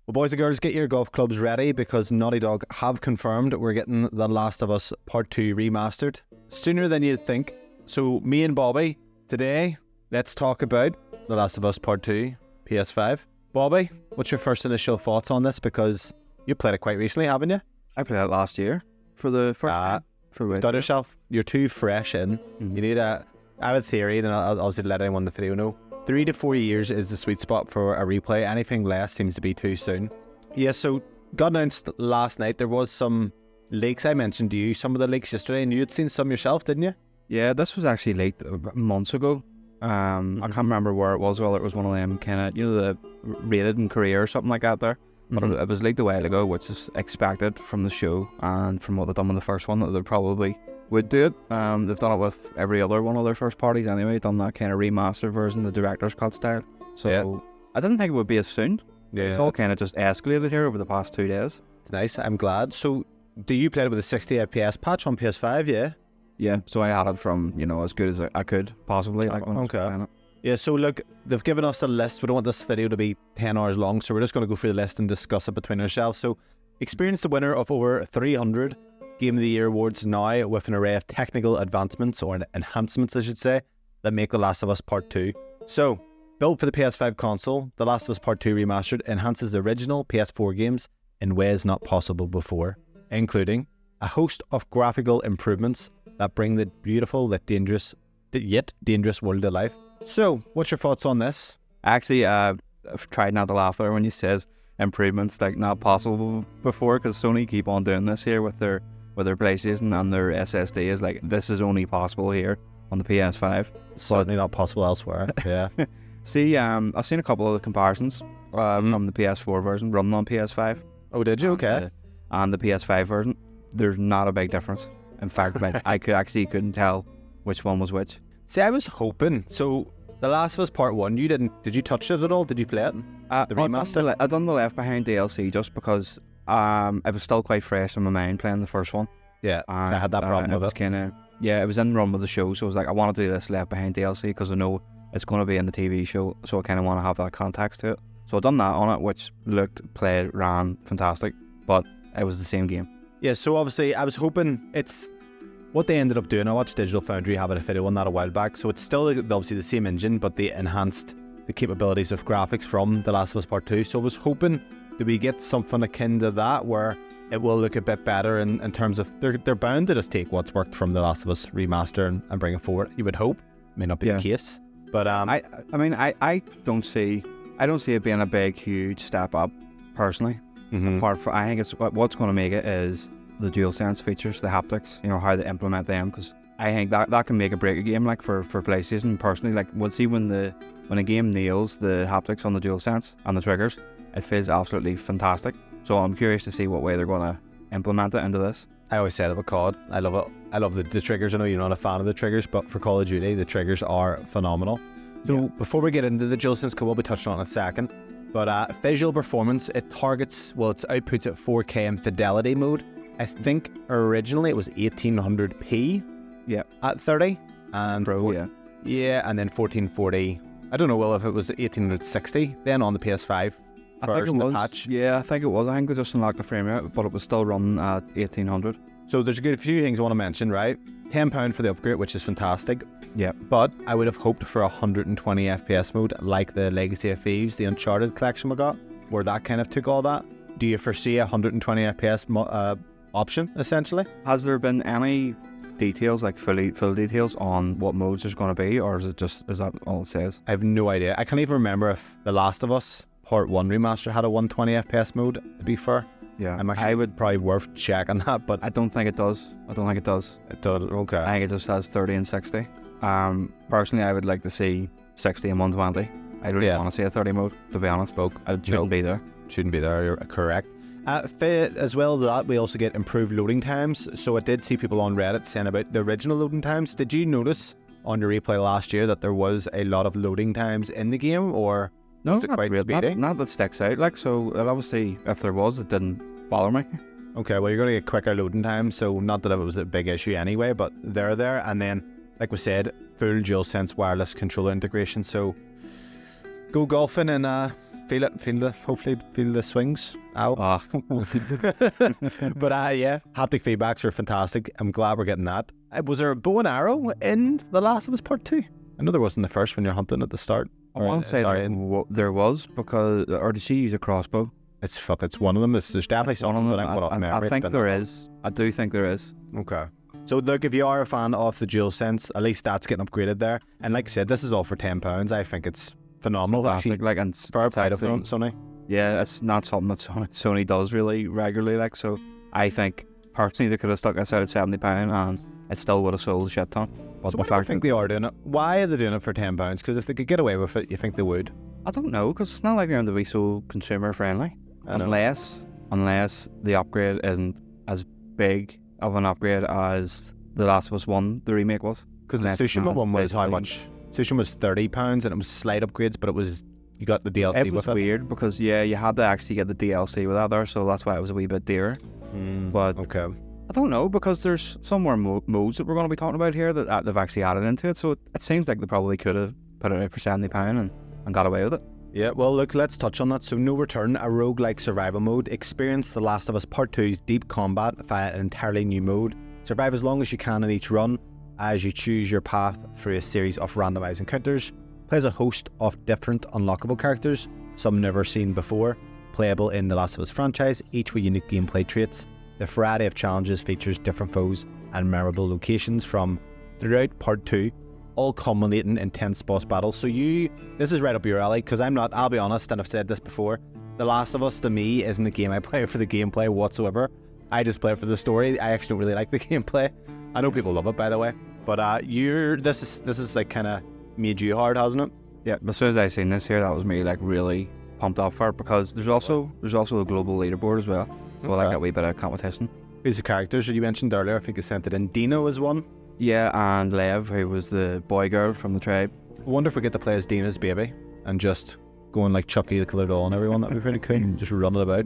Well, boys and girls, get your golf clubs ready because Naughty Dog have confirmed we're getting The Last of Us Part 2 remastered sooner than you'd think. So me and Bobby, today, let's talk about The Last of Us Part 2 PS5. Bobby, what's your first initial thoughts on this? Because you played it quite recently, haven't you? I played it last year for the first time. You've done yourself. You're too fresh in. Mm-hmm. You need I have a theory, then I'll obviously let anyone in the video know. 3 to 4 years is the sweet spot for a replay. Anything less seems to be too soon. Yeah, so got announced last night. There was some leaks. I mentioned to you some of the leaks yesterday, and you had seen some yourself, didn't you? Yeah, this was actually leaked months ago. I can't remember where it was, whether it was one of them kind of, the rated in Korea or something like that there. But it was leaked a while ago, which is expected from the show and from what they've done with the first one, that they probably would do it. They've done it with every other one of their first parties anyway, done that kind of remaster version, the director's cut style. So yeah. I didn't think it would be as soon. Yeah, it's all kind of just escalated here over the past 2 days. It's nice, I'm glad. So do you play it with a 60 FPS patch on PS5, yeah? Yeah, so I had it from, as good as I could possibly. Okay. Yeah, so look, they've given us a list. We don't want this video to be 10 hours long, so we're just going to go through the list and discuss it between ourselves. So, experience the winner of over 300 Game of the Year awards now with an array of technical advancements, or enhancements I should say, that make The Last of Us Part 2. So, built for the PS5 console, The Last of Us Part 2 Remastered enhances the original PS4 games in ways not possible before, including a host of graphical improvements that bring the beautiful yet dangerous world to life. So, what's your thoughts on this? Actually, I've tried not to laugh there when he says improvements like not possible before, because Sony keep on doing this here with their PlayStation and their SSD. Is like, this is only possible here on the PS5. Certainly not possible elsewhere. Yeah. See, I've seen a couple of the comparisons from the PS4 version running on PS5. Oh, did you? Okay. And the PS5 version, there's not a big difference. In fact, I couldn't tell which one was which. See, I was hoping. So, The Last of Us Part 1, did you touch it at all? Did you play it? The remaster? I done the Left Behind DLC just because it was still quite fresh in my mind playing the first one. Yeah, I had that problem with it. It was in the run with the show, so I was like, I want to do this Left Behind DLC because I know it's going to be in the TV show, so I kind of want to have that context to it. So I done that on it, which played, ran fantastic, but it was the same game. Yeah, so obviously I was hoping it's what they ended up doing. I watched Digital Foundry have a video on that a while back, so it's still obviously the same engine, but they enhanced the capabilities of graphics from The Last of Us Part 2. So I was hoping that we get something akin to that, where it will look a bit better in terms of they're bound to just take what's worked from The Last of Us Remaster and bring it forward. You would hope. May not be the case, but I don't see it being a big, huge step up personally. Apart from, I think it's what's going to make it is the DualSense features, the haptics, how they implement them, because I think that can make or break a game, like for PlayStation personally. Like, we'll see when a game nails the haptics on the DualSense and the triggers, it feels absolutely fantastic. So I'm curious to see what way they're going to implement it into this. I always say that with COD, I love it. I love the triggers. I know you're not a fan of the triggers, but for Call of Duty, the triggers are phenomenal. So before we get into the DualSense, we'll be touching on it in a second. But visual performance, it outputs at 4K in fidelity mode. I think originally it was 1800p. Yeah. At 30 and Pro, and then 1440. I don't know, well, if it was 1860 then on the PS5 version, the patch. Yeah, I think it was. I think they just unlocked the frame rate, but it was still running at 1800. So there's a good few things I want to mention, right? £10 for the upgrade, which is fantastic. Yeah. But I would have hoped for 120 FPS mode, like the Legacy of Thieves, the Uncharted collection we got, where that kind of took all that. Do you foresee a 120 FPS option, essentially? Has there been any details, like full details on what modes there's going to be, or is that all it says? I have no idea. I can't even remember if The Last of Us Part 1 Remaster had a 120 FPS mode, to be fair. Yeah, I would probably worth checking that, but I don't think it does. It does, okay. I think it just has 30 and 60. Personally, I would like to see 60 and 120. I don't want to see a 30 mode, to be honest. It shouldn't be there. Shouldn't be there, you're correct. As well as that, we also get improved loading times. So I did see people on Reddit saying about the original loading times. Did you notice on your replay last year that there was a lot of loading times in the game, or no, was it quite speedy? Not that sticks out. Like, so obviously, if there was, it didn't bother me. Okay, well, you're going to get quicker loading times, so not that it was a big issue anyway, but they're there. And then, like we said, full DualSense wireless controller integration. So go golfing in Feel it. Hopefully, feel the swings. Ow. Oh. But yeah, haptic feedbacks are fantastic. I'm glad we're getting that. Was there a bow and arrow in The Last of Us Part 2? I know there wasn't the first when you're hunting at the start. I want to say there was, because, or did she use a crossbow? It's one of them. There's definitely something that I think there is. I do think there is. Okay. So look, if you are a fan of the DualSense, at least that's getting upgraded there. And like I said, this is all for £10. I think it's phenomenal. It's fantastic, like, and fair play to Sony. Yeah, it's not something that Sony does really regularly, like, so I think personally they could have stuck this out at £70 and it still would have sold a shit ton. But so why do you think they are doing it? Why are they doing it for £10? Because if they could get away with it, you think they would? I don't know, because it's not like they're going to be so consumer friendly. Unless the upgrade isn't as big of an upgrade as The Last of Us 1, the remake was. Because the Tsushima one was how much? Tsushima was £30 and it was slight upgrades, but you got the DLC with it. It was weird because, yeah, you had to actually get the DLC with that there, so that's why it was a wee bit dearer. But okay. I don't know, because there's some more modes that we're going to be talking about here that they've actually added into it, so it seems like they probably could have put it out for £70 and got away with it. Yeah, well, look, let's touch on that. So, No Return, a roguelike survival mode. Experience The Last of Us Part 2's deep combat via an entirely new mode. Survive as long as you can in each run as you choose your path through a series of randomized encounters. Play as a host of different unlockable characters, some never seen before, playable in The Last of Us franchise, each with unique gameplay traits. The variety of challenges features different foes and memorable locations from throughout Part 2, all culminating in intense boss battles. So this is right up your alley, because I'll be honest, and I've said this before, The Last of Us to me isn't a game I play for the gameplay whatsoever. I just play it for the story. I actually don't really like the gameplay. I know people love it, by the way, but this is like kind of made you hard, hasn't it? Yeah, as soon as I seen this here, that was me like really pumped up for it, because there's also a global leaderboard as well. So I like that wee bit of competition. Who's the characters that you mentioned earlier? I think you sent it in. Dino is one. Yeah, and Lev, who was the boy girl from the tribe. I wonder if we get to play as Dina's baby and just going like Chucky the Killer Doll on everyone. That'd be pretty cool. Just running about.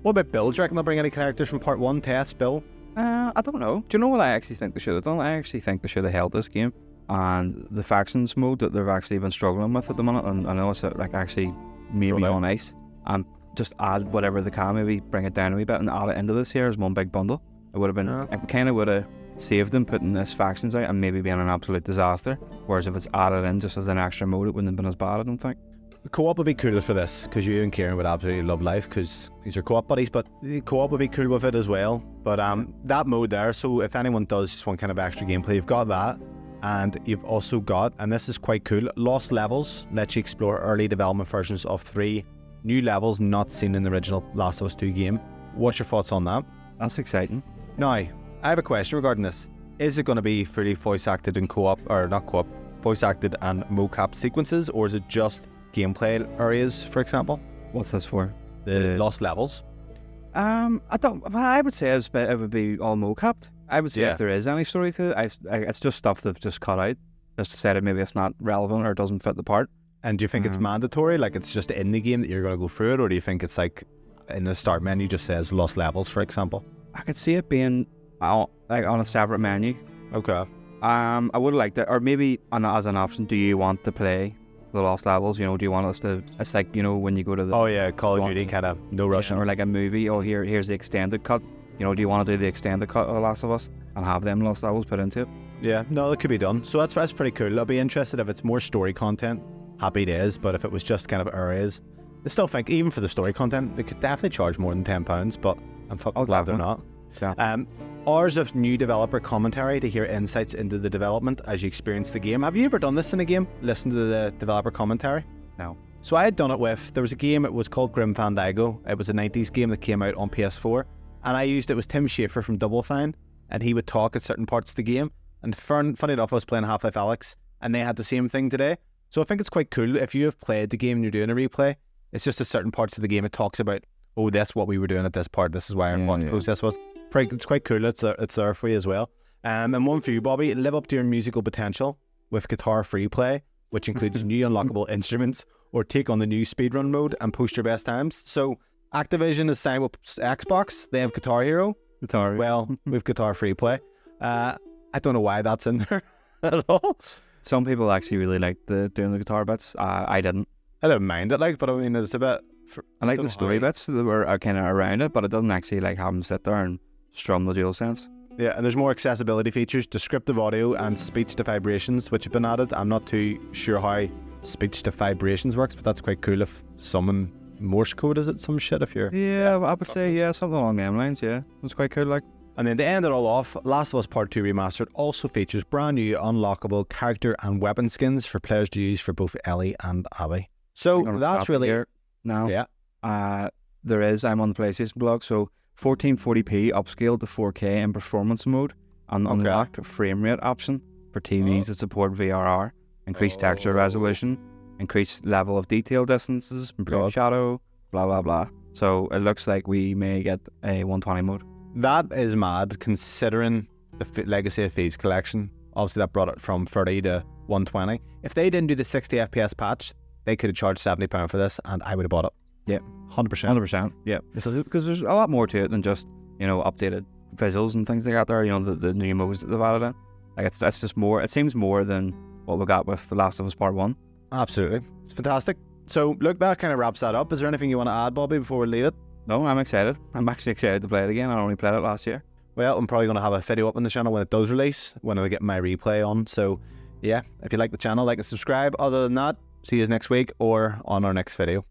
What about Bill? Do you reckon they'll bring any characters from Part 1? Tess, Bill? I don't know. Do you know what I actually think they should have done? I actually think they should have held this game and the factions mode that they've actually been struggling with at the minute, and I know it's like actually maybe on ice, and just add whatever they can, maybe bring it down a wee bit and add it into this here as one big bundle. It would have been, it kind of would have saved them putting this factions out and maybe being an absolute disaster, whereas if it's added in just as an extra mode, it wouldn't have been as bad, I don't think. Co-op would be cool for this, because you and Kieran would absolutely love life, because these are co-op buddies, but the co-op would be cool with it as well. But that mode there, so if anyone does just want kind of extra gameplay, you've got that, and you've also got, and this is quite cool, Lost Levels lets you explore early development versions of 3 new levels not seen in the original Last of Us 2 game. What's your thoughts on that? That's exciting. Now, I have a question regarding this. Is it going to be fully voice acted in co-op, or not co-op, voice acted and mocap sequences, or is it just gameplay areas, for example? What's this for? The Lost Levels? I would say it would be all mocapped. I would say if there is any story to it, it's just stuff they've just cut out. Just decided maybe it's not relevant or doesn't fit the part. And do you think it's mandatory? Like it's just in the game that you're going to go through it? Or do you think it's like in the start menu just says Lost Levels, for example? I could see it being like on a separate menu. Okay. I would like that. Or maybe as an option, do you want to play the Lost Levels? You know, do you want us to, it's like, you know, when you go to the... Oh yeah, Call of Duty kind of no rushing. Or like a movie, here's the extended cut. You know, do you want to do the extended cut of The Last of Us and have them Lost Levels put into it? Yeah, no, that could be done. So that's pretty cool. I'll be interested if it's more story content. Happy days, but if it was just kind of areas, I still think even for the story content, they could definitely charge more than £10, but I'm fucking glad they're not. Yeah. Hours of new developer commentary to hear insights into the development as you experience the game. Have you ever done this in a game? Listen to the developer commentary? No. So I had done it there was a game, it was called Grim Fandango. It was a 90s game that came out on PS4, and it was Tim Schafer from Double Fine, and he would talk at certain parts of the game. And funny enough, I was playing Half-Life Alyx, and they had the same thing today. So I think it's quite cool if you have played the game and you're doing a replay. It's just at certain parts of the game it talks about, oh, that's what we were doing at this part. This is why our thought process was. It's quite cool. It's there for you as well. And one for you, Bobby. Live up to your musical potential with Guitar Free Play, which includes new unlockable instruments, or take on the new speedrun mode and post your best times. So Activision is signed with Xbox. They have Guitar Hero. Well, we've Guitar Free Play. I don't know why that's in there at all. Some people actually really liked doing the guitar bits. I didn't. I don't mind it, like, but I mean, it's a bit. I like don't the know story how- bits that were kind of around it, but it doesn't actually like have them sit there and strum the DualSense. Yeah, and there's more accessibility features, descriptive audio and speech to vibrations, which have been added. I'm not too sure how speech to vibrations works, but that's quite cool if someone Morse code is it some shit if you're. Yeah, I would say something along them lines. Yeah, it's quite cool. Like, And then to end it all off, Last of Us Part 2 Remastered also features brand new unlockable character and weapon skins for players to use for both Ellie and Abby. So I'm gonna that's stop really here now. yeah. There is. I'm on the PlayStation blog, so 1440p upscaled to 4K in performance mode, and Okay. unlocked a frame rate option for TVs that support VRR, increased texture resolution, increased level of detail distances, improved God. shadow, blah blah blah. So it looks like we may get a 120 mode. That is mad considering the Legacy of Thieves collection. Obviously, that brought it from 30 to 120. If they didn't do the 60 FPS patch, they could have charged £70 for this, and I would have bought it. Yeah, 100%. 100%. Yeah, because there's a lot more to it than just updated visuals and things like that. There, the new modes that they've added in. Like that's just more. It seems more than what we got with The Last of Us Part 1. Absolutely. It's fantastic. So, look, that kind of wraps that up. Is there anything you want to add, Bobby, before we leave it? No, I'm excited. I'm actually excited to play it again. I only played it last year. Well, I'm probably going to have a video up on the channel when it does release, when I get my replay on. So, yeah, if you like the channel, like and subscribe. Other than that, see you next week or on our next video.